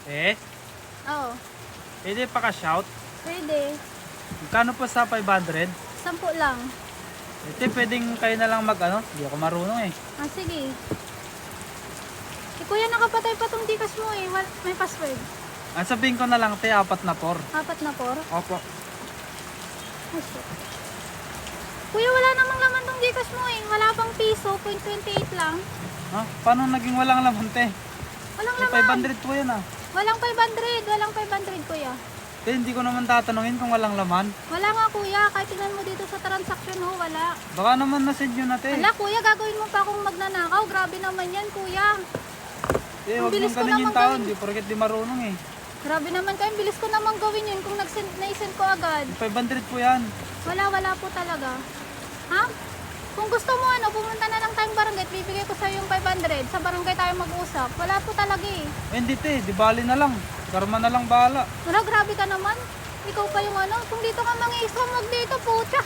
Eh, Oo. pwede pa ka-shout. Pwede. Magkano po sa 500? 10 lang. Ito, pwedeng kayo na lang mag-ano? Hindi ako marunong eh. Ah, sige. Kuya, nakapatay pa tong Gcash mo eh. May password. Sabihin ko na lang, te, 4 na 4. 4 na 4. Opo. Oh, shit. Kuya, wala namang laman tong Gcash mo eh. Wala pang piso, 0.28 lang. Ha? Paano naging walang laman, te? Walang May laman. 500 po yan ah. Walang 500. Walang 500, kuya. Te, hindi ko naman tatanungin kung walang laman. Wala nga, kuya. Kahit tingnan mo dito sa transaction, oh, wala. Baka naman na-send yun na, te. Hala, kuya, gagawin mo pa akong magnanakaw. Grabe naman yan, kuya. Eh, ang huwag bilis mong ko ganun yung naman tao. gawin. Hindi porket di marunong eh. Grabe naman kayo. Bilis ko naman gawin yun kung naisend ko agad. 500 po yan. Wala po talaga. Ha? Kung gusto mo pumunta na lang tayong barangay at bibigay ko sa'yo yung 500. Sa barangay tayo mag-usap. Wala po talaga eh. Eh, hindi, te. Di bali na lang. Karma na lang bahala. Wala, grabe ka naman. Ikaw pa yung Kung dito ka mangi-scam, wag dito, pucha.